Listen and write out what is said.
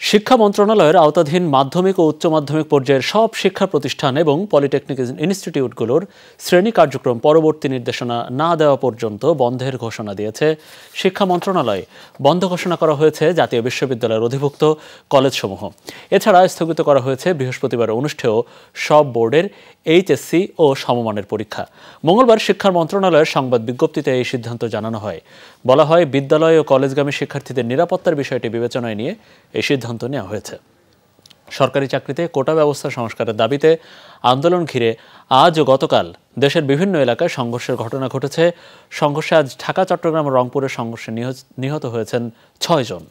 শিক্ষা মন্ত্রণালয়ের আওতাধীন মাধ্যমিক ও উচ্চ মাধ্যমিক পর্যায়ের সব শিক্ষা প্রতিষ্ঠান এবং পলিটেকনিক ইনস্টিটিউটগুলোর শ্রেণী কার্যক্রম পরবর্তী নির্দেশনা না দেওয়া পর্যন্ত বন্ধের ঘোষণা দিয়েছে শিক্ষা মন্ত্রণালয়। বন্ধ ঘোষণা করা হয়েছে জাতীয় বিশ্ববিদ্যালয়ের অধিভুক্ত কলেজসমূহ। এছাড়া স্থগিত করা হয়েছে বৃহস্পতিবার অনুষ্ঠেয় সব বোর্ডের এইচএসসি ও সমমানের পরীক্ষা। মঙ্গলবার শিক্ষা মন্ত্রণালয়ের সংবাদ বিজ্ঞপ্তিতে এই সিদ্ধান্ত জানানো হয়। বলা হয়, বিদ্যালয় ও কলেজগামী শিক্ষার্থীদের নিরাপত্তার বিষয়টি বিবেচনায় নিয়ে এই সিদ্ধান্ত নেওয়া হয়েছে। সরকারি চাকরিতে কোটা ব্যবস্থা সংস্কারের দাবিতে আন্দোলন ঘিরে আজ ও গতকাল দেশের বিভিন্ন এলাকায় সংঘর্ষের ঘটনা ঘটেছে। সংঘর্ষে আজ ঢাকা, চট্টগ্রাম ও রংপুরের সংঘর্ষে নিহত হয়েছেন 6 জন।